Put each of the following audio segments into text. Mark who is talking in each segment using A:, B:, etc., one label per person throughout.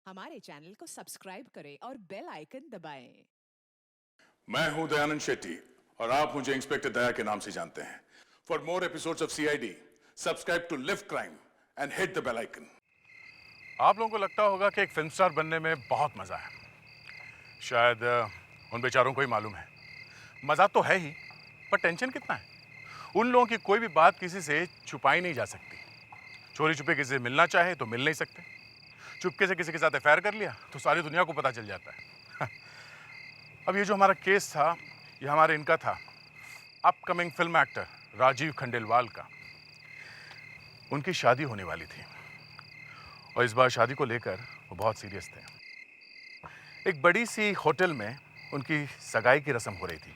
A: हमारे चैनल को सब्सक्राइब करें और बेल आइकन दबाएं।
B: मैं हूं दयानंद शेट्टी और आप मुझे इंस्पेक्टर दया के नाम से जानते हैं। For more episodes of CID subscribe to lift crime and hit the bell icon. आप लोगों को लगता होगा कि एक फिल्म स्टार बनने में बहुत मजा है। शायद उन बेचारों को ही मालूम है। मजा तो है ही, पर टेंशन कितना है। उन लोगों की कोई भी बात किसी से छुपाई नहीं जा सकती। चोरी छुपे किसी से मिलना चाहे तो मिल नहीं सकते। चुपके से किसी के साथ अफेयर कर लिया तो सारी दुनिया को पता चल जाता है। अब ये जो हमारा केस था, ये हमारे इनका था, upcoming film actor Rajeev Khandelwal का। उनकी शादी होने वाली थी और इस बार शादी को लेकर वो बहुत सीरियस थे। एक बड़ी सी होटल में उनकी सगाई की रस्म हो रही थी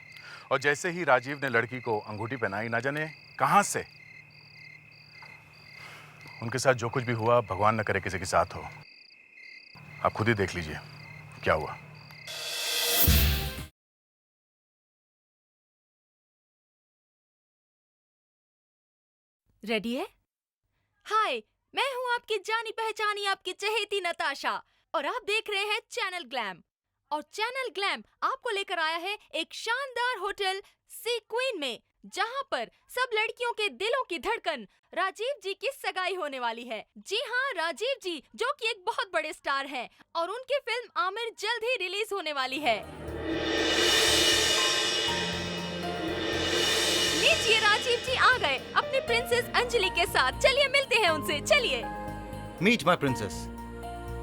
B: और जैसे ही राजीव ने लड़की को अंगूठी पहनाई, ना जाने कहां से उनके साथ जो कुछ भी हुआ, भगवान न करे किसी के साथ हो। आप खुद ही देख लीजिए क्या हुआ।
C: रेडी है? हाय, मैं हूँ आपकी जानी पहचानी, आपकी चहेती नताशा और आप देख रहे हैं चैनल ग्लैम। और चैनल ग्लैम आपको लेकर आया है एक शानदार होटल सी क्वीन में, जहाँ पर सब लड़कियों के दिलों की धड़कन राजीव जी की सगाई होने वाली है। जी हाँ, राजीव जी जो कि एक बहुत बड़े स्टार हैं और उनकी फिल्म आमिर जल्द ही रिलीज होने वाली है। लीजिए, राजीव जी आ गए अपनी प्रिंसेस अंजलि के साथ। चलिए मिलते हैं उनसे, चलिए।
D: Meet my princess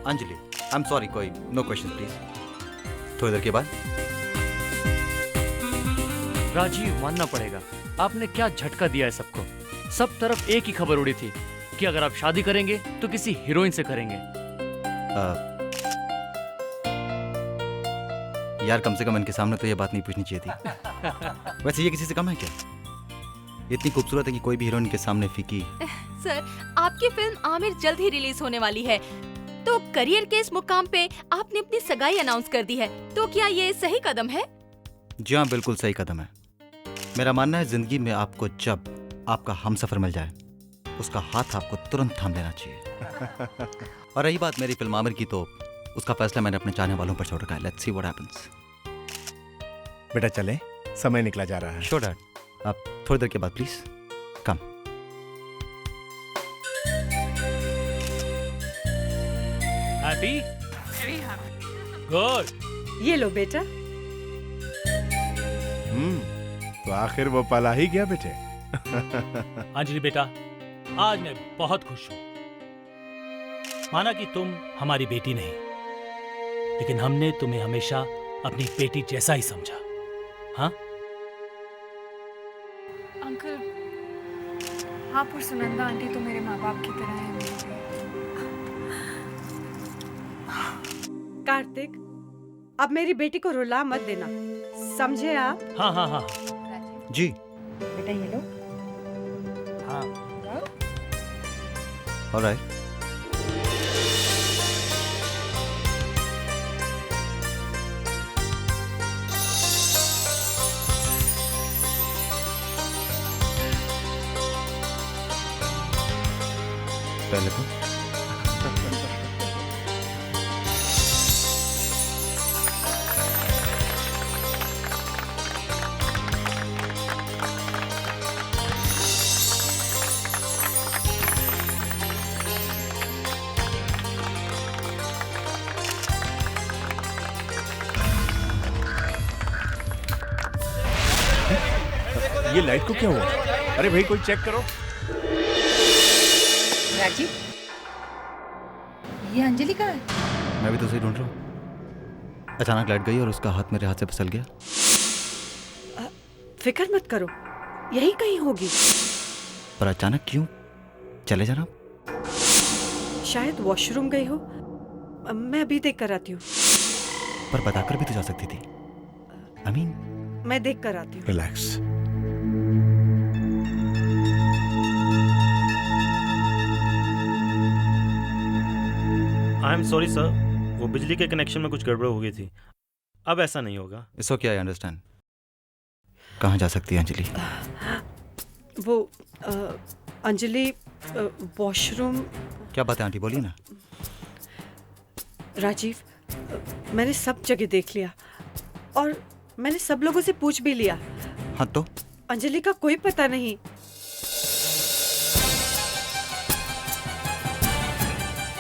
D: Anjali. I am sorry, कोई नो क्वेश्चन प्लीज। थोड़ी देर के बाद।
E: राजीव, मानना पड़ेगा, आपने क्या झटका दिया है सबको। सब तरफ एक ही खबर उड़ी थी कि अगर आप शादी करेंगे तो किसी हीरोइन से करेंगे।
D: यार, कम से कम इनके सामने तो ये बात नहीं पूछनी चाहिए थी। वैसे ये किसी से कम है क्या? इतनी खूबसूरत है कि कोई भी हीरोइन के सामने फीकी।
C: सर, आपकी फिल्म आमिर जल्द ही रिलीज होने वाली है, तो करियर के इस मुकाम पे आपने अपनी सगाई अनाउंस कर दी है, तो क्या ये सही कदम है?
D: जी हाँ, बिल्कुल सही कदम है। मेरा मानना है जिंदगी में आपको जब आपका हमसफर मिल जाए, उसका हाथ आपको तुरंत थाम लेना चाहिए। और रही बात मेरी फिल्म आमिर की, तो उसका फैसला मैंने अपने चाहने वालों पर छोड़ रखा है। Let's see what happens.
F: बेटा चले, समय निकला जा रहा है।
D: श्योर डैड, आप थोड़ी देर के बाद प्लीज कम।
E: हैप्पी? गुड।
G: ये लो बेटा।
F: तो आखिर वो पल आ ही गया बेटे।
H: अंजलि बेटा, आज मैं बहुत खुश हूँ। माना कि तुम हमारी बेटी नहीं, लेकिन हमने तुम्हें हमेशा अपनी बेटी जैसा ही समझा। हाँ
I: अंकल, आप और सुनंदा आंटी तो मेरे माँ बाप की तरह हैं मेरे लिए।
G: कार्तिक, अब मेरी बेटी को रुला मत देना, समझे आप?
H: हाँ हाँ हाँ
D: जी
I: बेटा ये लो।
H: हाँ।
D: ऑलराइट। पहले तो
F: ये लाइट को क्या हुआ? अरे भाई, कोई चेक करो।
I: राजीव, ये अंजलि का है?
D: मैं भी तो उसे ढूंढ रहा हूँ। अचानक लाइट गई और उसका हाथ मेरे हाथ से फिसल गया।
G: फिक्र मत करो, यही कहीं होगी।
D: पर अचानक क्यों? चले जाना।
G: शायद वॉशरूम गई हो, मैं अभी देख कर आती हूँ।
D: पर बताकर भी तो जा सकती थी। I mean,
G: मैं देख कर आती हूँ।
F: Relax.
J: I am sorry sir, वो बिजली के कनेक्शन में कुछ गड़बड़ हो गई थी। अब ऐसा नहीं होगा।
D: It's okay, I understand. कहाँ जा सकती है अंजलि?
G: वो अंजलि वॉशरूम।
D: क्या बात है आंटी, बोलिए ना।
G: राजीव, मैंने सब जगह देख लिया और मैंने सब लोगों से पूछ भी लिया।
D: हाँ तो
G: अंजलि का कोई पता नहीं।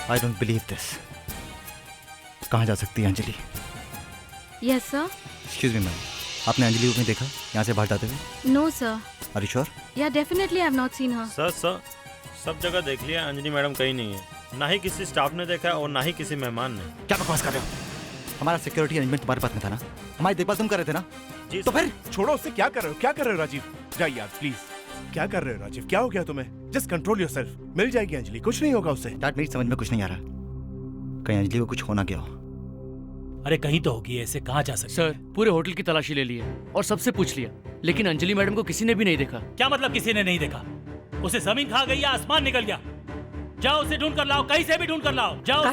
D: I don't believe this. कहाँ जा सकती है Anjali?
C: Yes sir.
D: Excuse me ma'am, आपने अंजलि को कहीं देखा यहाँ से बाहर जाते हुए?
C: No sir.
D: Are you sure?
C: Yeah definitely I have not seen her.
J: Sir सब जगह देख लिया, अंजलि मैडम कहीं नहीं है। ना ही किसी स्टाफ ने देखा और ना ही किसी मेहमान ने।
D: क्या बकवास कर रहे हो? हमारा सिक्योरिटी अरेंजमेंट तुम्हारे पास में था ना, हमारी देखभाल तुम कर रहे थे ना।
J: जी
D: तो फिर
F: छोड़ो उससे। क्या कर रहे हो? क्या कर रहे हो राजीव? जाइए यार प्लीज। क्या कर रहे हो राजीव? क्या हो गया तुम्हें? Just control yourself. मिल जाएगी अंजलि, कुछ नहीं होगा उससे।
D: डैड मेरी समझ में कुछ नहीं आ रहा। कहीं अंजलि को कुछ होना गया हो।
H: अरे कहीं तो होगी, ऐसे कहाँ जा सकते?
E: सर पूरे होटल की तलाशी ले ली है और सबसे पूछ लिया, लेकिन अंजलि मैडम को किसी ने भी नहीं देखा।
H: क्या मतलब किसी ने नहीं देखा? उसे जमीन खा गई या आसमान निकल गया? जाओ उसे ढूंढ कर लाओ, कहीं से भी ढूंढ कर लाओ, जाओ।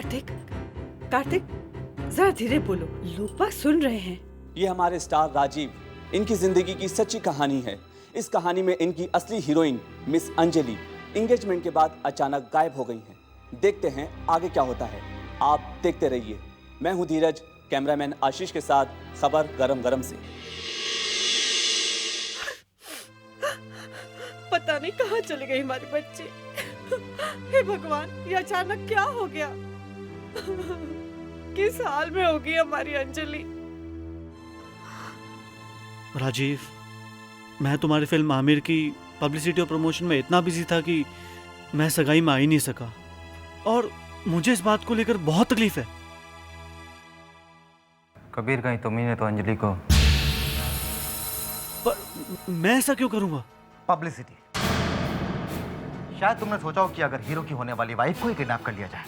G: कार्तिक जरा धीरे बोलो, लोग बाग सुन रहे हैं।
K: ये हमारे स्टार राजीव, इनकी जिंदगी की सच्ची कहानी है। इस कहानी में इनकी असली हीरोइन मिस अंजलि एंगेजमेंट के बाद अचानक गायब हो गई हैं। देखते हैं आगे क्या होता है, आप देखते रहिए। मैं हूं धीरज, कैमरामैन आशीष के साथ खबर गरम गरम से।
G: पता नहीं कहाँ चले गए हमारे बच्चे। हे भगवान, ये अचानक क्या हो गया? किस हाल में होगी हमारी अंजलि?
L: राजीव, मैं तुम्हारी फिल्म आमिर की पब्लिसिटी और प्रमोशन में इतना बिजी था कि मैं सगाई में आ ही नहीं सका और मुझे इस बात को लेकर बहुत तकलीफ है।
D: कबीर, कहीं तुमने तो अंजलि को।
L: पर मैं ऐसा क्यों करूंगा?
D: पब्लिसिटी। शायद तुमने सोचा हो कि अगर हीरो की होने वाली वाइफ को ही किडनैप कर लिया जाए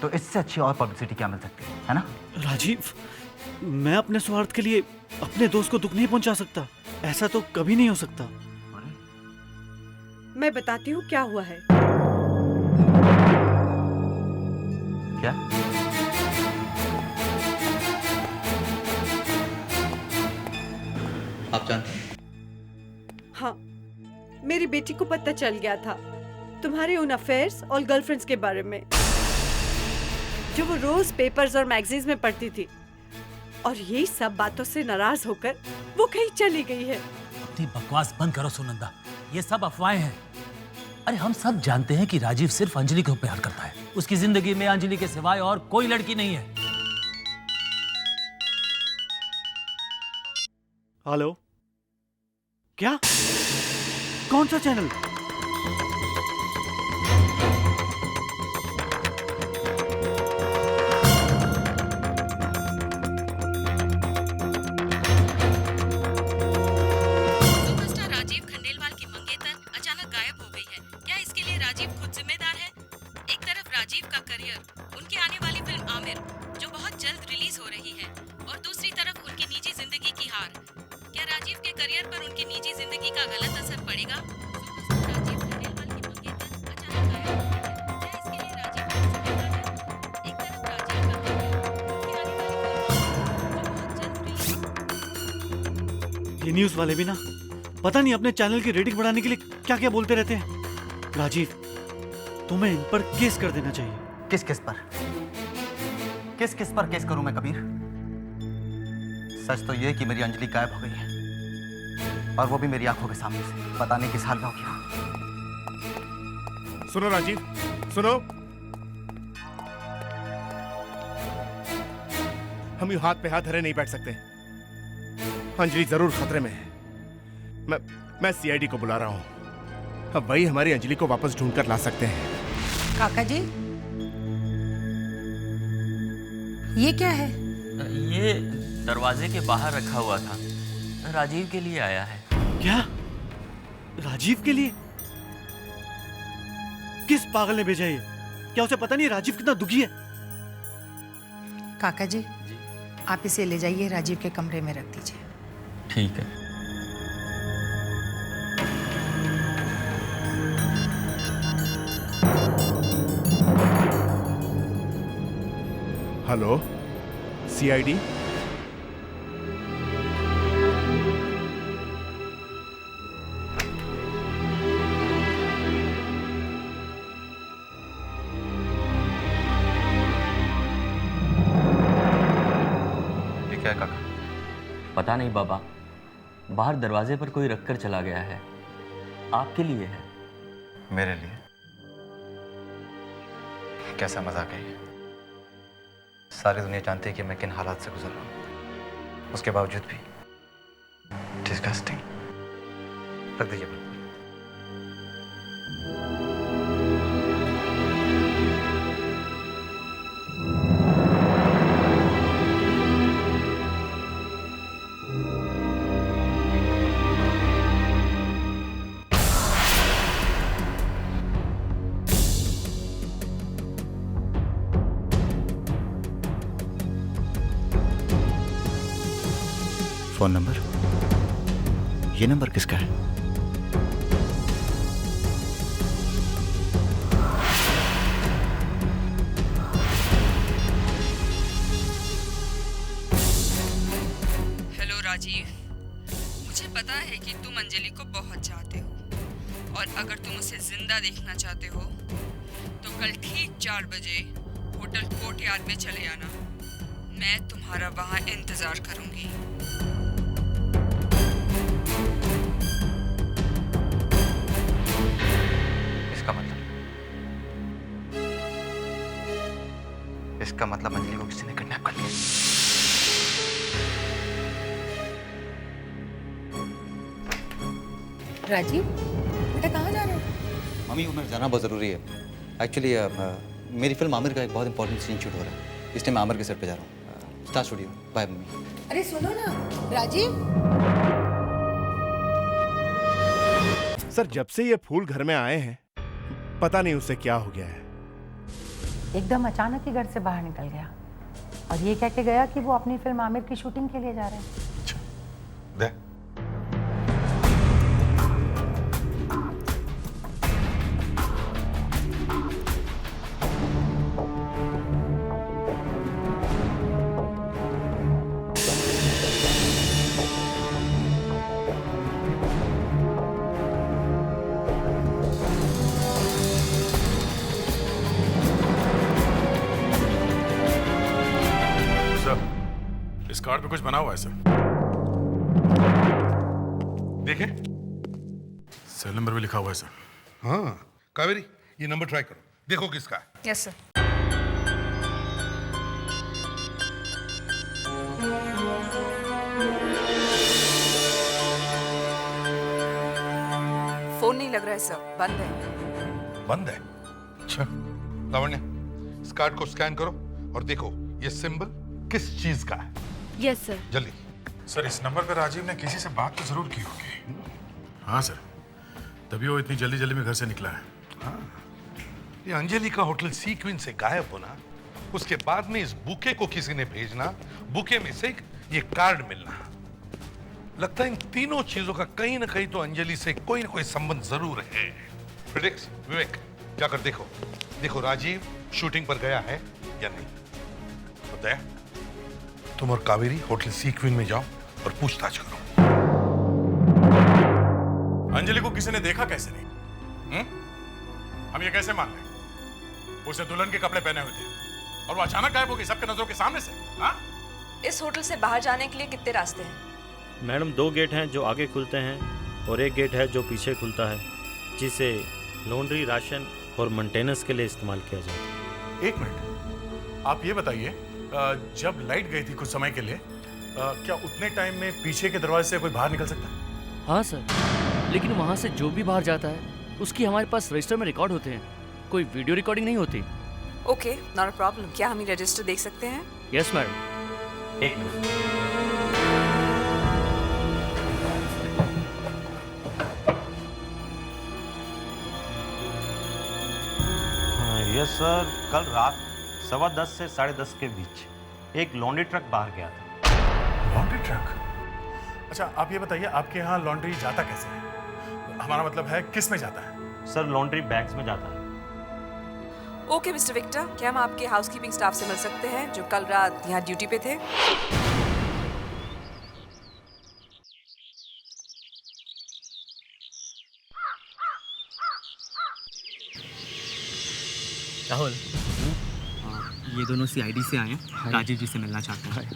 D: तो इससे अच्छी और पब्लिसिटी क्या मिल सकती है ना?
L: राजीव, मैं अपने स्वार्थ के लिए अपने दोस्त को दुख नहीं पहुंचा सकता। ऐसा तो कभी नहीं हो सकता।
G: मैं बताती हूँ क्या हुआ है।
D: क्या? आप जानते हैं?
G: हाँ, मेरी बेटी को पता चल गया था तुम्हारे उन अफेयर्स और गर्लफ्रेंड्स के बारे में जो वो रोज पेपर्स और मैगजीन्स में पढ़ती थी, और यही सब बातों से नाराज होकर वो कहीं चली गई है।
H: अपनी बकवास बंद करो सुनंदा, ये सब अफवाहें हैं। अरे हम सब जानते हैं कि राजीव सिर्फ अंजलि को प्यार करता है। उसकी जिंदगी में अंजलि के सिवाय और कोई लड़की नहीं है।
L: हेलो, क्या? कौन सा चैनल?
C: सुपरस्टार राजीव खंडेलवाल की मंगेतर अचानक गायब हो गई है। क्या इसके लिए राजीव खुद जिम्मेदार है? एक तरफ राजीव का करियर, उनकी आने वाली फिल्म आमिर जो बहुत जल्द रिलीज हो रही है, और दूसरी तरफ उनकी निजी जिंदगी की हार। क्या राजीव के करियर पर उनकी निजी जिंदगी का गलत असर पड़ेगा? सुपरस्टार राजीव खंडेलवाल की मंगेतर अचानक गायब हो गई है। क्या इसके लिए राजीव खुद जिम्मेदार है? एक तरफ राजीव का करियर, उनकी आने वाली फिल्म जो बहुत जल्द रिलीज।
L: ये न्यूज वाले भी ना पता नहीं अपने चैनल की रेटिंग बढ़ाने के लिए क्या क्या बोलते रहते हैं। राजीव, तुम्हें इन पर केस कर देना चाहिए।
D: किस किस पर? किस किस पर केस करूं मैं कबीर? सच तो ये कि मेरी अंजलि गायब हो गई है, और वो भी मेरी आंखों के सामने से। पता नहीं किस हाल में होगी।
F: सुनो राजीव, सुनो। हम यूं हाथ पे हाथ धरे नहीं बैठ सकते। अंजलि जरूर खतरे में है। मैं सीआईडी को बुला रहा हूं। अब वही हमारी अंजलि को वापस ढूंढ कर ला सकते हैं।
M: काका जी, ये क्या है?
N: ये दरवाजे के बाहर रखा हुआ था, राजीव के लिए आया है।
L: क्या? राजीव के लिए? किस पागल ने भेजा ये? क्या उसे पता नहीं राजीव कितना दुखी है?
M: काका जी, आप इसे ले जाइए, राजीव के कमरे में रख दीजिए।
N: ठीक है।
F: Hello, CID?
D: क्या है काका?
N: पता नहीं बाबा, बाहर दरवाजे पर कोई रखकर चला गया है। आपके लिए है।
D: मेरे लिए? कैसा मजाक है ये? सारी दुनिया जानती है कि मैं किन हालात से गुजर रहा हूँ, उसके बावजूद भी डिस्गस्टिंग। रख दीजिए बिल्कुल। Phone number? ये नंबर किसका है?
O: हेलो राजीव, मुझे पता है कि तुम अंजलि को बहुत चाहते हो और अगर तुम उसे जिंदा देखना चाहते हो तो कल ठीक 4 बजे होटल कोर्टयार्ड में चले आना। मैं तुम्हारा वहाँ इंतजार करूंगी।
D: इसका मतलब अंजलि को किसी ने किडनैप कर लिया।
M: राजीव, बेटा कहाँ जा रहे हो?
D: मम्मी, उधर जाना बहुत ज़रूरी है। एक्चुअली मेरी फिल्म आमिर का एक बहुत इंपॉर्टेंट सीन शूट हो रहा है, इसलिए मैं आमिर के सेट पे जा रहा हूँ। Star studio. Bye mummy.
M: अरे सुनो ना राजीव।
F: सर, जब से ये फूल घर में आए हैं पता नहीं उससे क्या हो गया है।
M: एकदम अचानक ही घर से बाहर निकल गया और ये कह के गया कि वो अपनी फिल्म आमिर की शूटिंग के लिए जा रहे हैं।
B: दे। इस कार्ड पे कुछ बना हुआ है सर।
P: देखे?
B: सेल नंबर भी लिखा हुआ है सर।
P: हाँ कावेरी, ये नंबर ट्राई करो, देखो किसका है।
I: Yes sir.
O: फोन नहीं लग रहा है सर, बंद है।
P: बंद है? अच्छा लावण्य, इस कार्ड को स्कैन करो और देखो ये सिंबल किस चीज का है।
C: Yes sir.
P: जल्दी।
B: सर, इस नंबर पर राजीव ने किसी से बात तो जरूर की होगी। हाँ सर, तभी वो इतनी जल्दी जल्दी में घर से निकला है।
P: हाँ, ये अंजलि का होटल सीक्वेंस से गायब होना, उसके बाद में इस बुके को किसी ने भेजना, बुके में से ये कार्ड मिलना, लगता है इन तीनों चीजों का कहीं ना कहीं तो अंजलि से कोई ना कोई संबंध जरूर है। प्रिडिक्स, विवेक जाकर देखो, देखो राजीव शूटिंग पर गया है या नहीं। बताया, तुम और कावेरी होटल सीक्वेंस में जाओ और पूछताछ करो।
B: अंजलि को किसी ने देखा कैसे नहीं? हम ये कैसे मान लें? उसने दुल्हन के कपड़े पहने हुए थे और वो अचानक गायब हो गई सबके नजरों के सामने से। हाँ?
O: इस होटल से बाहर जाने के लिए कितने रास्ते हैं?
J: मैडम 2 गेट हैं जो आगे खुलते हैं और एक गेट है जो पीछे खुलता है, जिसे लॉन्ड्री, राशन और मेंटेनेंस के लिए इस्तेमाल किया जाता है।
B: एक मिनट, आप ये बताइए, जब लाइट गई थी कुछ समय के लिए, क्या उतने टाइम में पीछे के दरवाजे से कोई बाहर निकल सकता है?
E: हाँ सर, लेकिन वहाँ से जो भी बाहर जाता है उसकी हमारे पास रजिस्टर में रिकॉर्ड होते हैं, कोई वीडियो रिकॉर्डिंग नहीं होती।
O: Okay, not a problem. क्या हम ये रजिस्टर देख सकते हैं?
E: Yes madam.
N: एक मिनट।
J: यस सर, कल रात 10:15 से 10:30 के बीच एक लॉन्ड्री ट्रक बाहर गया था।
B: Laundry truck? अच्छा, आप ये बताइए, आपके यहाँ लॉन्ड्री जाता कैसे है? हमारा मतलब है किस में जाता है?
J: सर, लॉन्ड्री बैग्स में जाता है।
O: ओके मिस्टर विक्टर, क्या हम आपके हाउसकीपिंग स्टाफ से मिल सकते हैं जो कल रात यहाँ ड्यूटी पे थे?
Q: राहुल, ये दोनों सीआईडी से आए हैं, राजीव जी से मिलना चाहते हैं।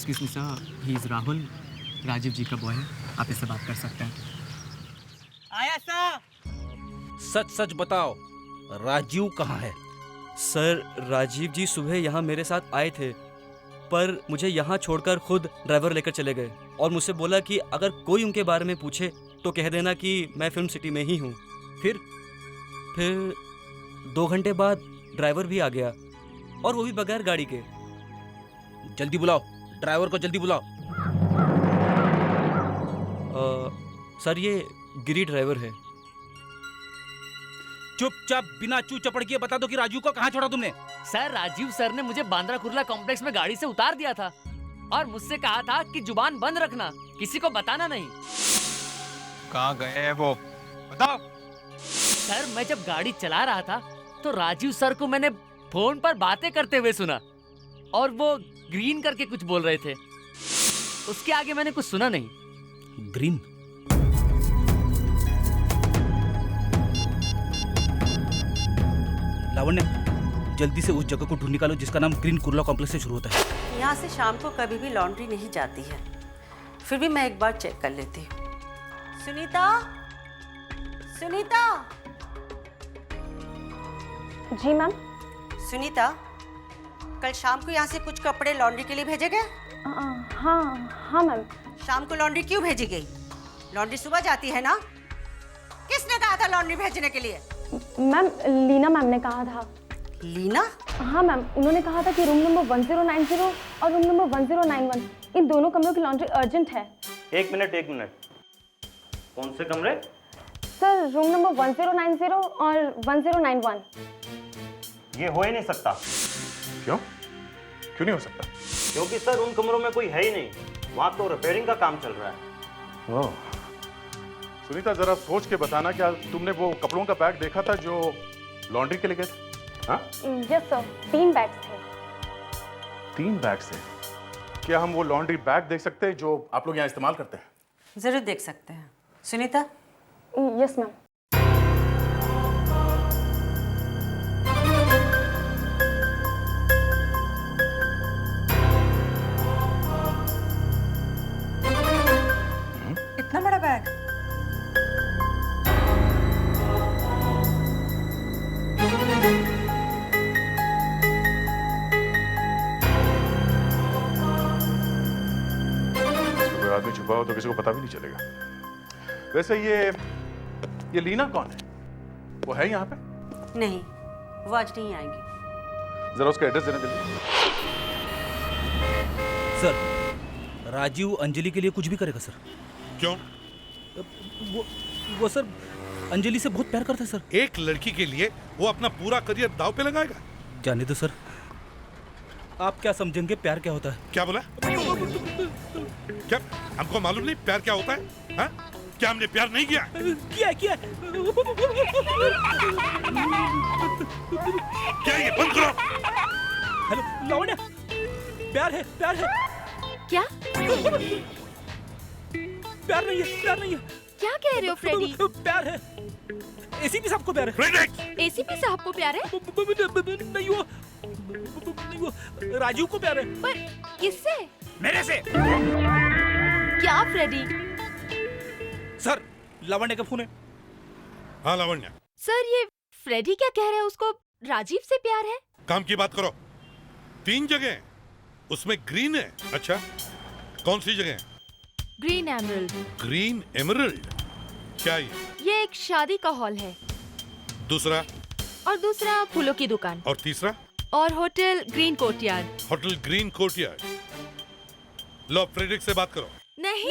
Q: Excuse me sir, he is Rahul, Rajiv ji का बॉय है, आप इससे बात कर सकते हैं।
R: आया सर। सच सच बताओ, राजीव कहाँ है?
S: सर राजीव जी सुबह यहाँ मेरे साथ आए थे, पर मुझे यहाँ छोड़कर खुद ड्राइवर लेकर चले गए और मुझसे बोला कि अगर कोई उनके बारे में पूछे तो कह देना कि मैं फिल्म सिटी में ही हूँ। फिर 2 घंटे बाद ड्राइवर भी आ गया, और वो भी बगैर गाड़ी के।
R: जल्दी बुलाओ, ड्राइवर को जल्दी बुलाओ।
S: सर ये गिरी ड्राइवर है।
R: चुपचाप बिना चू चपड़ किए बता दो कि राजू को कहाँ छोड़ा तुमने?
E: सर राजीव सर ने मुझे बांद्रा कुर्ला कॉम्प्लेक्स में गाड़ी से उतार दिया था और मुझसे कहा था कि जुबान बंद रखना, किसी को बताना नहीं।
R: कहाँ गए वो बताओ।
E: सर मैं जब गाड़ी चला रहा था तो राजीव सर को मैंने फोन पर बातें करते हुए सुना और वो ग्रीन करके कुछ बोल रहे थे। उसके आगे मैंने कुछ सुना नहीं।
R: ग्रीन? लावण्य, जल्दी से उस जगह को ढूंढ निकालो जिसका नाम ग्रीन कुर्ला कॉम्प्लेक्स से शुरू होता है।
G: यहाँ से शाम को कभी भी लॉन्ड्री नहीं जाती है, फिर भी मैं एक बार चेक कर लेती हूँ। सुनीता, सुनीता।
T: जी मैम।
G: सुनीता, कल शाम को यहाँ से कुछ कपड़े लॉन्ड्री के लिए भेजे गए?
T: हाँ मैम।
G: शाम को लॉन्ड्री क्यों भेजी गई? लॉन्ड्री सुबह जाती है ना? किसने कहा था लॉन्ड्री भेजने के लिए?
T: मैम लीना मैम ने कहा था।
G: लीना?
T: हाँ मैम, उन्होंने कहा था कि रूम नंबर 1090 और रूम नंबर 1091 इन दोनों कमरों की लॉन्ड्री अर्जेंट है।
J: एक मिनट। कौन से कमरे?
T: सर रूम नंबर 1090 और 1091।
J: ये हो ही नहीं सकता।
B: क्यों नहीं हो सकता?
J: क्योंकि सर उन कमरों में कोई है ही नहीं, वहाँ तो रिपेयरिंग का काम चल रहा है।
B: ओह, सुनीता जरा सोच के बताना, क्या तुमने वो कपड़ों का बैग देखा था जो लॉन्ड्री के लिए गए थे? हाँ?
T: यस सर, 3 बैग्स थे।
B: 3 बैग्स थे? क्या हम वो लॉन्ड्री बैग देख सकते हैं जो आप लोग यहाँ इस्तेमाल करते हैं?
G: जरूर देख सकते हैं। सुनीता?
T: Yes ma'am.
G: इतना बड़ा बैग?
B: कोई आदमी छुपा हो तो किसी को पता भी नहीं चलेगा। वैसे ये लीना कौन है? वो है यहाँ पे?
G: नहीं, वो आज नहीं आएंगी।
B: जरा उसका एड्रेस देना जल्दी।
R: सर राजीव अंजलि के लिए कुछ भी करेगा सर।
P: क्यों?
R: वो सर अंजलि से बहुत प्यार करता है सर।
P: एक लड़की के लिए वो अपना पूरा करियर दांव पे लगाएगा?
R: जाने दो सर, आप क्या समझेंगे प्यार क्या होता है?
P: क्या बोला? क्या हमको मालूम नहीं प्यार क्या होता है? हा? क्या हमने प्यार नहीं किया?
R: किया।
P: क्या ये बंद करो।
R: हेलो लावण्य, प्यार है।
C: क्या?
R: प्यार नहीं है।
C: क्या कह रहे हो फ्रेडी?
R: प्यार है। एसीपी साहब को प्यार है।
C: एसीपी साहब को प्यार है?
R: नहीं वो राजीव को प्यार है।
C: पर किससे?
R: मेरे से।
C: क्या फ्रेडी?
R: सर लावण्य का फोन है।
P: हाँ लावण्य।
C: सर ये फ्रेडी क्या कह रहे हैं? उसको राजीव से प्यार है?
P: काम की बात करो। 3 जगह उसमें ग्रीन है। अच्छा, कौन सी जगह?
C: Green emerald.
P: Green emerald? क्या
C: ये एक शादी का हॉल है।
P: दूसरा?
C: और दूसरा फूलों की दुकान।
P: और तीसरा?
C: और hotel green courtyard.
P: Hotel green courtyard. लो फ्रेडरिक से बात करो।
C: नहीं।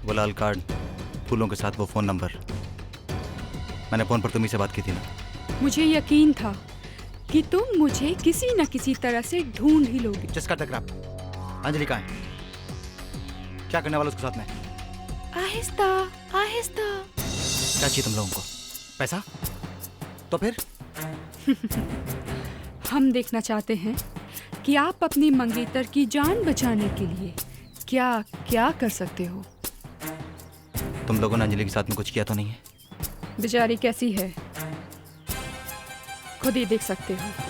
D: वो लाल कार्ड, फूलों के साथ वो फ़ोन नंबर, मैंने फ़ोन पर तुम्ही से बात की थी ना।
I: मुझे यकीन था कि तुम मुझे किसी न किसी तरह से ढूंढ ही लोगे।
D: जिसका टकराव। अंजलि कहाँ है? क्या करने वाले उसके साथ में?
I: आहिस्ता आहिस्ता।
D: क्या चाहिए तुम लोगों को? पैसा? तो फिर
I: हम देखना चाहते हैं कि आप अपनी मंगेतर की जान बचाने के लिए क्या क्या कर सकते हो।
D: तुम लोगों ने अंजलि के साथ में कुछ किया तो नहीं है?
I: बेचारी कैसी है खुद ही देख सकते हो।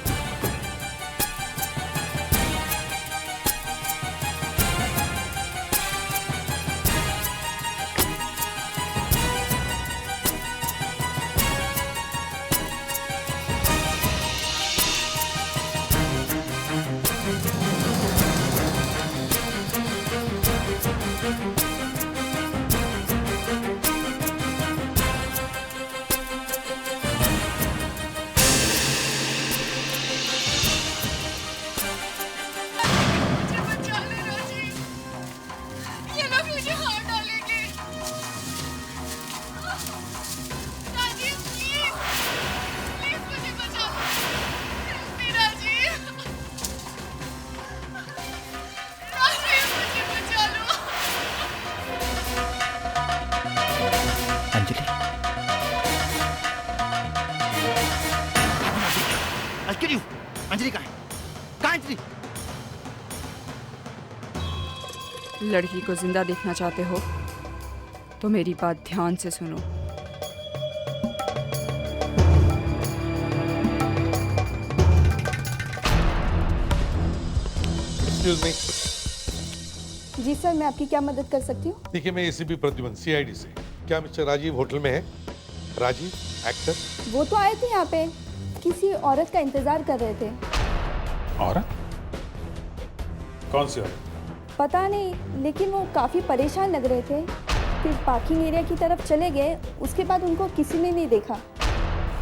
D: अंजलि कहाँ है? कहाँ है अंजलि?
I: लड़की को जिंदा देखना चाहते हो तो मेरी बात ध्यान से सुनो।
P: Excuse me.
T: जी सर, मैं आपकी क्या मदद कर सकती हूँ?
P: देखिए, मैं एसीपी प्रद्युमन सीआईडी से। क्या मिस्टर राजीव होटल में है? राजीव एक्टर?
T: वो तो आए थे यहाँ पे, किसी औरत का इंतजार कर रहे थे।
B: औरत? कौन सी औरत?
T: पता नहीं, लेकिन वो काफी परेशान लग रहे थे। फिर पार्किंग एरिया की तरफ चले गए, उसके बाद उनको किसी ने नहीं देखा।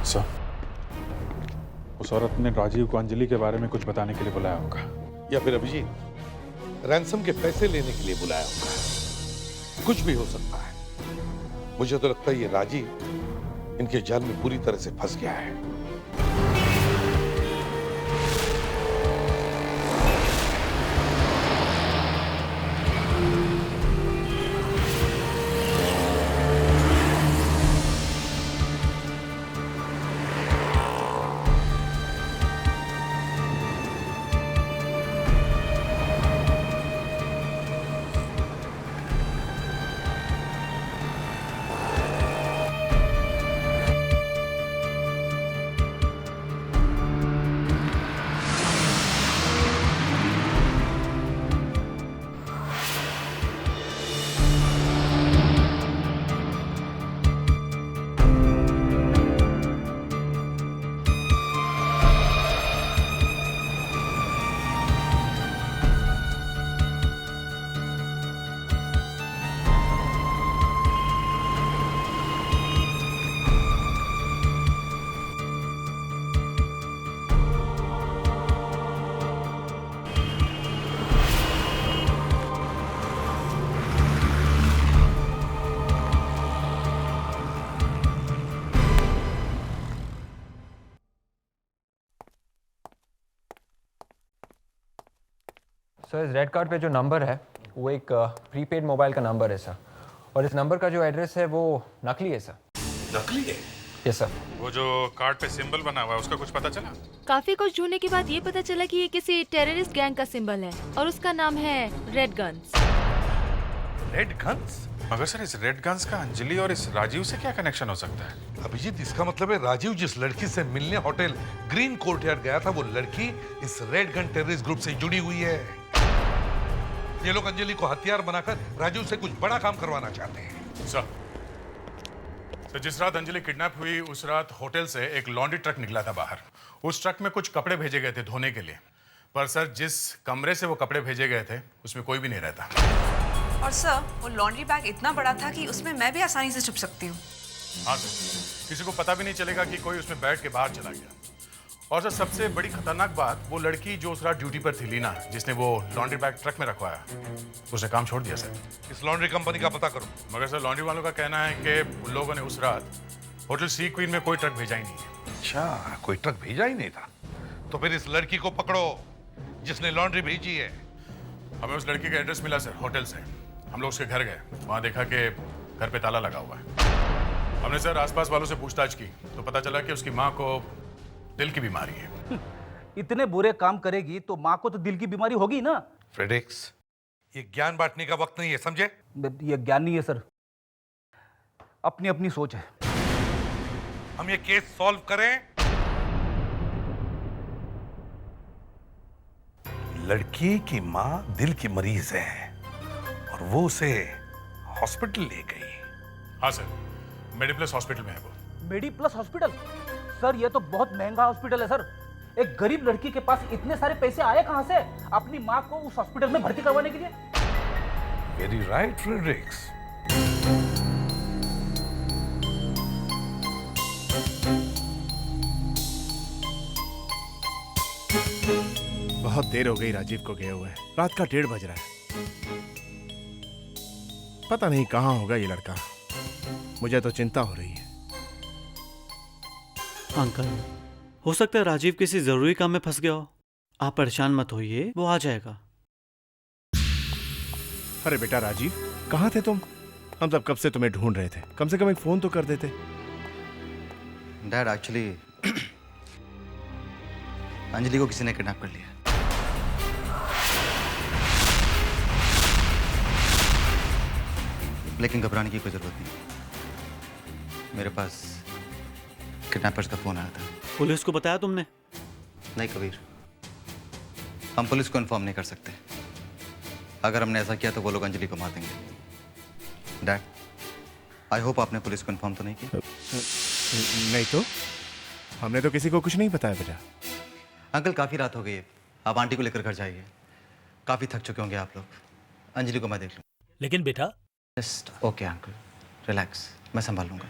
B: सर, उस औरत ने राजीव को अंजलि के बारे में कुछ बताने के लिए बुलाया होगा,
P: या फिर अभिजीत रैंसम के पैसे लेने के लिए बुलाया होगा। कुछ भी हो सकता है। मुझे तो लगता है ये राजीव इनके जाल में पूरी तरह से फंस गया है।
Q: सर, इस रेड कार्ड पे जो नंबर है वो एक प्रीपेड मोबाइल का नंबर है सर, और इस नंबर का जो एड्रेस है वो नकली है सर।
P: नकली है?
Q: Yes sir.
B: वो जो कार्ड पे सिंबल बना हुआ है उसका कुछ पता चला?
C: काफी कुछ ढूंढने के बाद ये पता चला कि ये किसी टेररिस्ट गैंग का सिंबल है और उसका नाम है रेड गन्स।
P: Red guns?
B: मगर सर, इस रेड गन्स का अंजलि और इस राजीव से क्या कनेक्शन हो सकता है?
P: अभिजीत, इसका मतलब है राजीव जिस लड़की से मिलने होटल ग्रीन कोर्टयार्ड गया था, वो लड़की इस रेड गन टेररिस्ट ग्रुप से जुड़ी हुई है। ये लोग अंजलि को हथियार बनाकर राजीव से कुछ बड़ा काम करवाना चाहते हैं।
B: सर, जिस रात अंजलि किडनैप हुई उस रात होटल से एक लॉन्ड्री ट्रक निकला था बाहर। उस ट्रक में कुछ कपड़े भेजे गए थे धोने के लिए, पर सर जिस कमरे से वो कपड़े भेजे गए थे उसमें कोई भी नहीं रहता।
O: और सर, वो लॉन्ड्री बैग इतना बड़ा था कि उसमें मैं भी आसानी से छुप सकती हूँ।
B: हाँ सर, किसी को पता भी नहीं चलेगा कि कोई उसमें बैठ के बाहर चला गया। और सर, सबसे बड़ी खतरनाक बात, वो लड़की जो उस रात ड्यूटी पर थी, लीना, जिसने वो लॉन्ड्री बैग ट्रक में रखवाया, उसने काम छोड़ दिया सर।
P: इस लॉन्ड्री कंपनी का पता करो।
B: मगर सर, लॉन्ड्री वालों का कहना है कि उन लोगों ने उस रात होटल सी क्वीन में कोई ट्रक भेजा ही नहीं।
P: अच्छा, कोई ट्रक भेजा ही नहीं था। तो फिर इस लड़की को पकड़ो जिसने लॉन्ड्री भेजी है।
B: हमें उस लड़की का एड्रेस मिला सर होटल से। हम लोग उसके घर गए, वहाँ देखा कि घर पे ताला लगा हुआ है। हमने सर आसपास वालों से पूछताछ की तो पता चला कि उसकी माँ को दिल की बीमारी है।
R: इतने बुरे काम करेगी तो माँ को तो दिल की बीमारी होगी ना।
P: फ्रेडिक्स, ये ज्ञान बांटने का वक्त नहीं है, समझे?
R: ये ज्ञान नहीं है सर, अपनी अपनी सोच है।
P: हम ये केस सॉल्व करें। लड़की की माँ दिल की मरीज है और वो उसे हॉस्पिटल ले गई।
B: हाँ सर, मेडिप्लस हॉस्पिटल में है वो।
R: मेडिप्लस हॉस्पिटल? सर ये तो बहुत महंगा हॉस्पिटल है सर। एक गरीब लड़की के पास इतने सारे पैसे आए कहां से अपनी माँ को उस हॉस्पिटल में भर्ती करवाने के लिए?
P: Very right Fredericks.
F: बहुत देर हो गई राजीव को गए हुए, रात का 1:30 बज रहा है। पता नहीं कहां होगा ये लड़का, मुझे तो चिंता हो रही है।
L: अंकल, हो सकता है राजीव किसी जरूरी काम में फंस गया हो। आप परेशान मत होइए, वो आ जाएगा।
F: अरे बेटा राजीव, कहाँ थे तुम? हम सब कब से तुम्हें ढूंढ रहे थे, कम से कम एक फोन तो कर देते।
D: डैड, एक्चुअली अंजलि को किसी ने किडनैप कर लिया। लेकिन घबराने की कोई जरूरत नहीं, मेरे पास किडनैपर्स का फोन आया था।
L: पुलिस को बताया तुमने?
D: नहीं कबीर, हम पुलिस को इन्फॉर्म नहीं कर सकते। अगर हमने ऐसा किया तो वो लोग अंजलि को मार देंगे। डैड, आई होप आपने पुलिस को इन्फॉर्म तो नहीं किया?
F: नहीं तो हमने तो किसी को कुछ नहीं बताया बेटा।
D: अंकल, काफी रात हो गई है, आप आंटी को लेकर घर जाइए। काफी थक चुके होंगे आप लोग। अंजलि को मैं देख लूँ।
H: लेकिन बेटा।
D: जस्ट ओके अंकल, रिलैक्स, मैं संभाल लूंगा।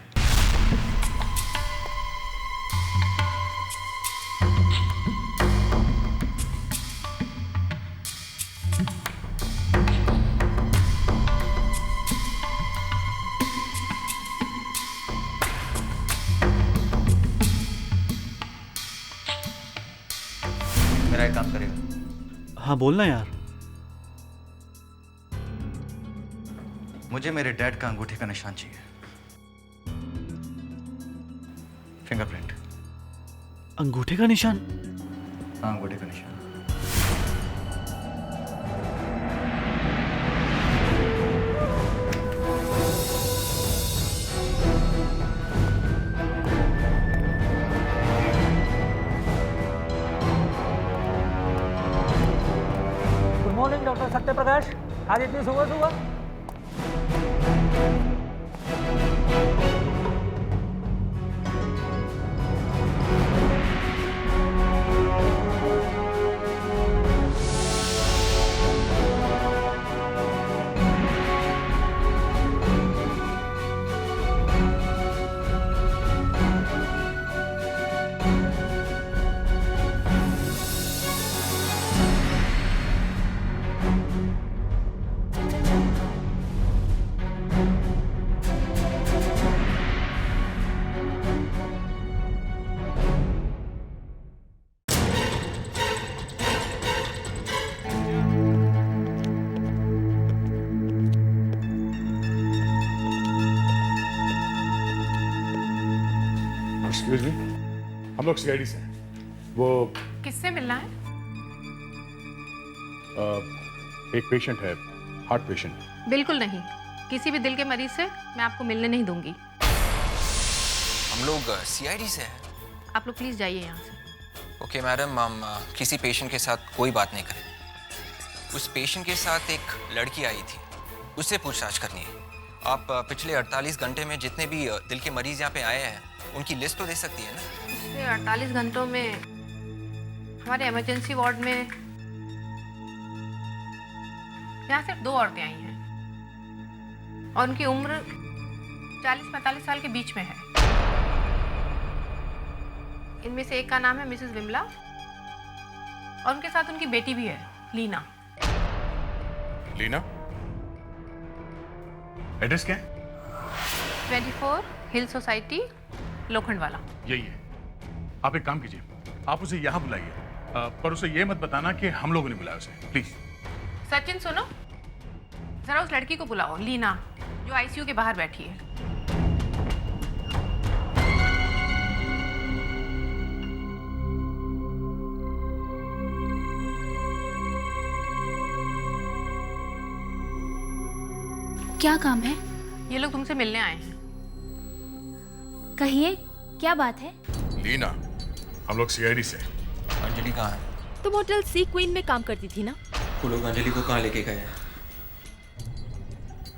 D: मेरा एक काम करेगा?
L: हाँ बोलना यार।
D: मुझे मेरे डैड का अंगूठे का निशान चाहिए, फिंगरप्रिंट।
L: अंगूठे का निशान?
D: हाँ, अंगूठे का निशान।
R: गुड मॉर्निंग डॉक्टर सत्यप्रकाश, आज इतनी सुबह सुबह?
B: एक्सक्यूज मी, हम लोग सीआईडी से हैं। वो
U: किससे मिलना है?
B: एक पेशेंट है, हार्ट पेशेंट।
U: बिल्कुल नहीं, किसी भी दिल के मरीज से मैं आपको मिलने नहीं दूंगी।
V: हम लोग सीआईडी से हैं।
U: आप लोग प्लीज जाइए यहाँ से।
V: ओके मैडम, हम किसी पेशेंट के साथ कोई बात नहीं करें। उस पेशेंट के साथ एक लड़की आई थी, उससे पूछताछ करनी है। आप पिछले 48 घंटे में जितने भी दिल के मरीज यहाँ पे आए हैं उनकी लिस्ट तो दे सकती है ना?
U: पिछले 48 घंटों में हमारे इमरजेंसी वार्ड में यहाँ सिर्फ 2 औरतें आई हैं और उनकी उम्र 40-45 साल के बीच में है। इनमें से एक का नाम है मिसेस विमला और उनके साथ उनकी बेटी भी है, लीना।
B: लीना? एड्रेस क्या है?
U: 24 हिल सोसाइटी, लोखंडवाला।
B: यही है। आप एक काम कीजिए, आप उसे यहाँ बुलाइए, पर उसे ये मत बताना कि हम लोगों ने बुलाया उसे, प्लीज।
U: सचिन सुनो, जरा उस लड़की को बुलाओ, लीना, जो आईसीयू के बाहर बैठी है।
A: क्या काम है?
U: ये लोग तुमसे मिलने आए हैं।
A: कहिए, क्या बात है?
B: लीना, हम लोग सीआईडी से।
V: अंजलि कहाँ है?
C: तुम होटल सी क्वीन में काम करती थी ना?
V: वो लोग अंजलि को कहाँ लेके गए हैं?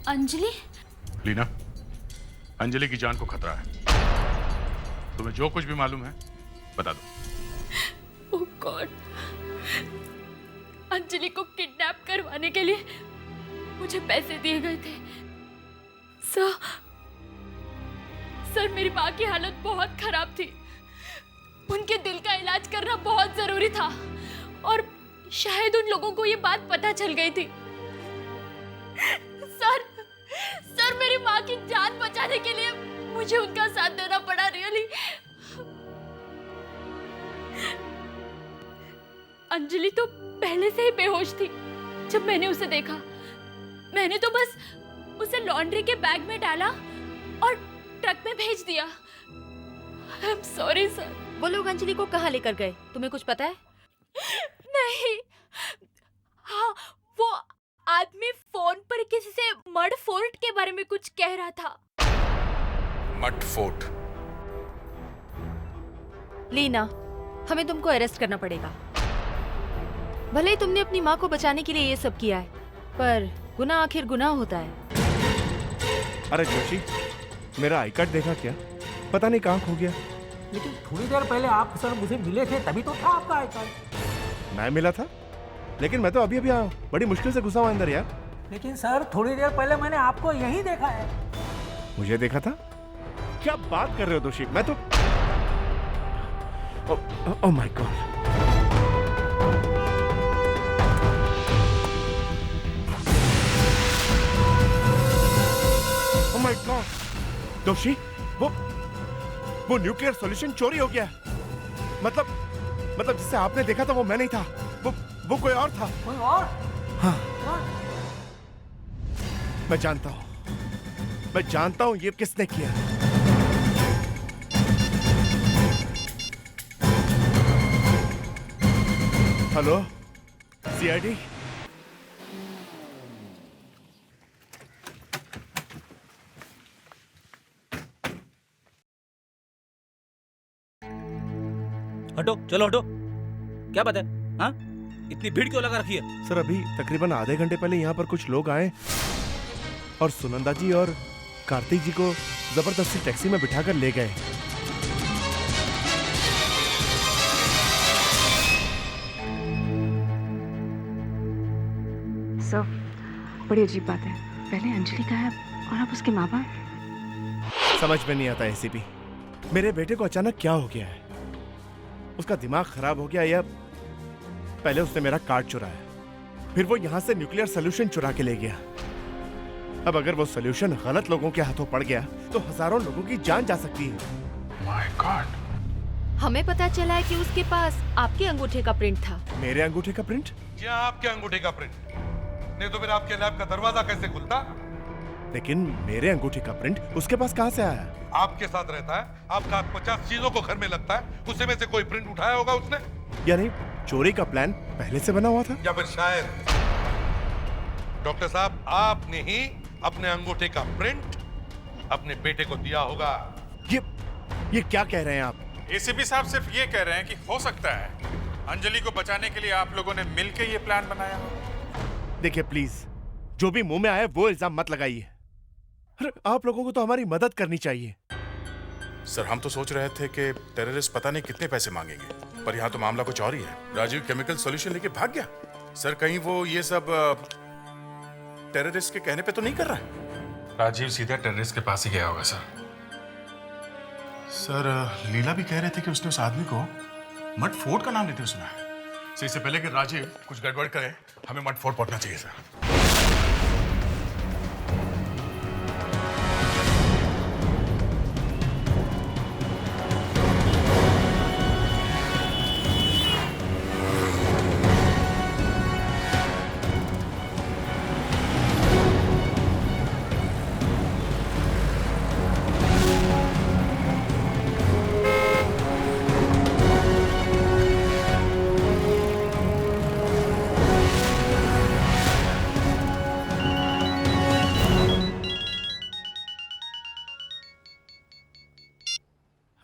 A: अंजलि?
B: लीना, अंजलि की जान को खतरा है। तुम्हें जो कुछ भी मालूम है बता दो।
C: ओह गॉड, अंजलि को किडनैप करवाने के लिए मुझे पैसे दिए गए थे। सर, मेरी माँ की हालत बहुत खराब थी। उनके दिल का इलाज करना बहुत जरूरी था और शायद उन लोगों को ये बात पता चल गई थी। सर, मेरी माँ की जान बचाने के लिए मुझे उनका साथ देना पड़ा, रियली। अंजलि तो पहले से ही बेहोश थी जब मैंने उसे देखा। मैंने तो बस उसे लॉन्ड्री के बैग में डाला और ट्रक में भेज दिया। आई एम सॉरी सर। वो लोग अंजलि को कहाँ लेकर गए, तुम्हें कुछ पता है? नहीं। हाँ, वो आदमी फोन पर किसी से मड फोर्ट के बारे में कुछ कह रहा था।
B: Mud fort?
C: लीना, हमें तुमको अरेस्ट करना पड़ेगा। भले ही तुमने अपनी माँ को बचाने के लिए ये सब किया है, पर गुनाह आखिर गुनाह होता है।
F: अरे जोशी, मेरा आई कार्ड देखा क्या? पता नहीं कहाँ खो गया।
R: लेकिन थोड़ी देर पहले आप सर मुझे मिले थे, तभी तो था आपका आई कार्ड।
F: मैं मिला था, लेकिन मैं तो अभी अभी आया हूँ। बड़ी मुश्किल से घुसा हुआ अंदर यार।
R: लेकिन सर, थोड़ी देर पहले मैंने आपको यहीं देखा है।
F: मुझे देखा था? क्या बात कर रहे हो दोषी? मैं तो oh my God. Oh my God दोषी, वो न्यूक्लियर सॉल्यूशन चोरी हो गया। मतलब जिसे आपने देखा था वो मैं नहीं था, वो कोई और था।
R: कोई और?
F: हाँ, मैं जानता हूं ये किसने किया। Hello CID?
R: हटो, चलो हटो। क्या बात है? हाँ, इतनी भीड़ क्यों लगा रखी है?
F: सर, अभी तकरीबन आधे घंटे पहले यहाँ पर कुछ लोग आए और सुनंदा जी और कार्तिक जी को जबरदस्ती टैक्सी में बिठाकर ले गए।
I: सर, बड़ी अजीब बात है। पहले अंजलि का है और अब उसके माँ बाप।
F: समझ में नहीं आता एसीपी, मेरे बेटे को अचानक क्या हो गया है? उसका दिमाग खराब हो गया या पहले उसने मेरा कार्ड चुराया, फिर वो यहाँ से न्यूक्लियर सॉल्यूशन चुरा के ले गया। अब अगर वो सॉल्यूशन गलत लोगों के हाथों पड़ गया तो हजारों लोगों की जान जा सकती है।
B: My God.
C: हमें पता चला है कि उसके पास आपके अंगूठे का प्रिंट था।
F: मेरे अंगूठे का प्रिंट?
P: जी हाँ, आपके अंगूठे का प्रिंट। नहीं तो फिर आपके लैब का दरवाजा कैसे खुलता?
F: लेकिन मेरे अंगूठे का प्रिंट उसके पास कहाँ से आया?
P: आपके साथ रहता है, आपका हाथ 50 चीजों को घर में लगता है, उसमें में से कोई प्रिंट उठाया होगा उसने।
F: यानी चोरी का प्लान पहले से बना हुआ था?
P: या फिर शायद डॉक्टर साहब, आपने ही अपने अंगूठे का प्रिंट अपने बेटे को दिया होगा।
F: ये क्या कह रहे हैं आप?
B: एसीपी साहब सिर्फ ये कह रहे हैं कि हो सकता है अंजलि को बचाने के लिए आप लोगों ने मिलकर ये प्लान बनाया हो।
F: देखिए प्लीज, जो भी मुंह में आए वो इल्जाम मत लगाइए। आप लोगों को तो हमारी मदद करनी चाहिए।
B: सर, हम तो सोच रहे थे कि टेररिस्ट पता नहीं कितने पैसे मांगेंगे, पर यहाँ तो मामला कुछ और ही है। राजीव केमिकल सॉल्यूशन लेके भाग गया। सर, कहीं वो ये सब टेररिस्ट के कहने पे तो नहीं कर रहा है?
K: राजीव सीधा टेररिस्ट के पास ही गया होगा सर।
B: सर, लीला भी कह रहे थे कि उसने उस आदमी को मड फोर्ट का नाम लेते सुना है। सर, इससे पहले कि राजीव कुछ गड़बड़ करे, हमें मड फोर्ट पहुंचना चाहिए सर।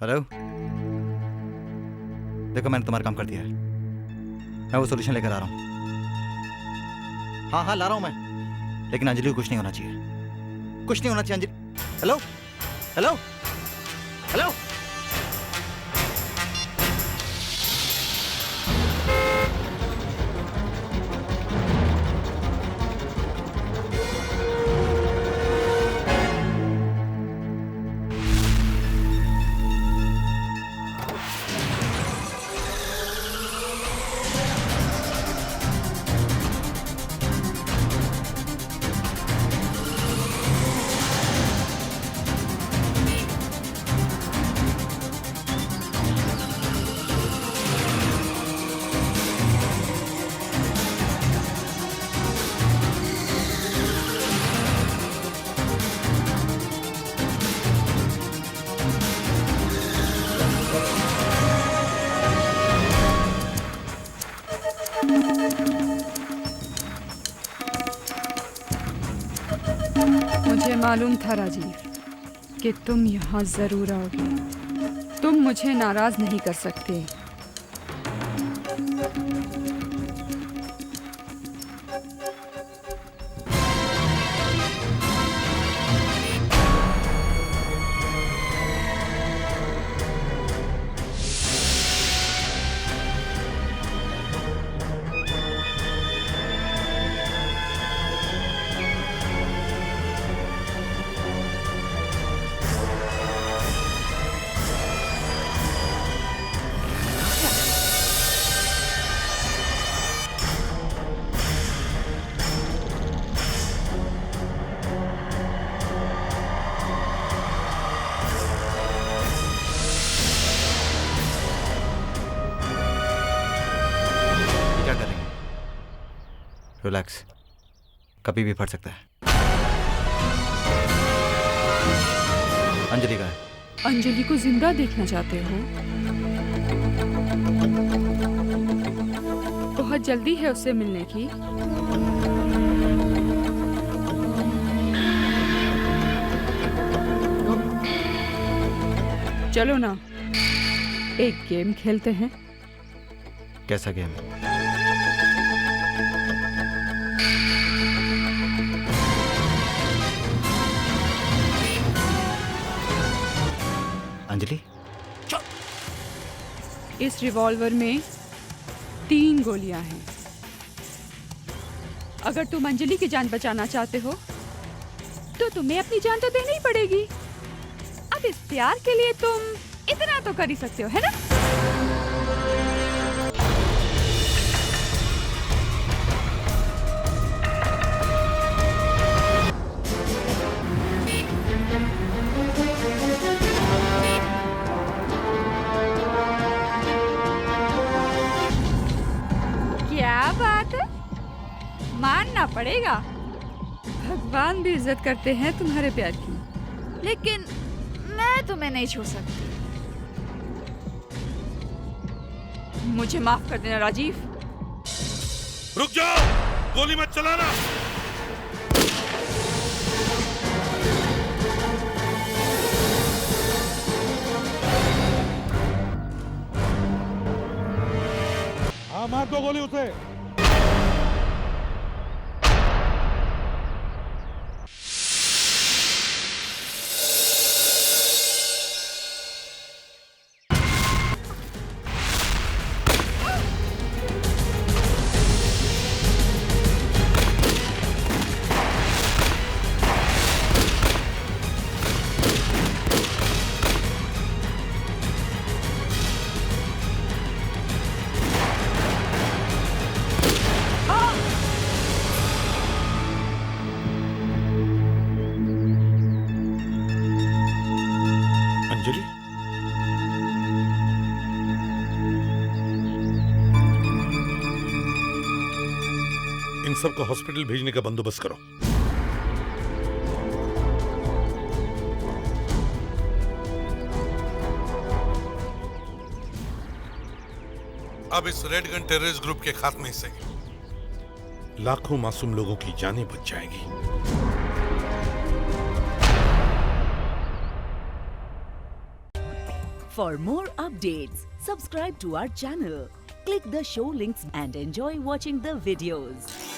D: हेलो, देखो मैंने तुम्हारा काम कर दिया है, मैं वो सॉल्यूशन लेकर आ रहा हूँ। हाँ हाँ ला रहा हूँ मैं, लेकिन अंजलि को कुछ नहीं होना चाहिए, कुछ नहीं होना चाहिए अंजलि। हेलो हेलो हेलो,
I: मुझे मालूम था राजीव कि तुम यहाँ जरूर आओगे। तुम मुझे नाराज नहीं कर सकते।
D: रिलैक्स, कभी भी फट सकता है। अंजलि का है।
I: अंजलि को जिंदा देखना चाहते हो? बहुत जल्दी है उससे मिलने की। चलो ना, एक गेम खेलते हैं।
D: कैसा गेम? अंजलि,
I: इस रिवॉल्वर में 3 गोलियां हैं। अगर तुम अंजलि की जान बचाना चाहते हो तो तुम्हें अपनी जान तो देनी ही पड़ेगी। अब इस प्यार के लिए तुम इतना तो कर ही सकते हो, है ना? क्या बात है, मानना पड़ेगा। भगवान भी इज्जत करते हैं तुम्हारे प्यार की। लेकिन मैं तुम्हें नहीं छोड़ सकती। मुझे माफ कर देना राजीव।
P: रुक जाओ, गोली मत चलाना। हाँ, मार दो गोली उसे। सबको हॉस्पिटल भेजने का बंदोबस्त करो। अब इस रेड गन टेररिस्ट ग्रुप के खात्मे से लाखों मासूम लोगों की जानें बच जाएंगी।
M: For more updates, subscribe to our channel, click the show links and enjoy watching the videos.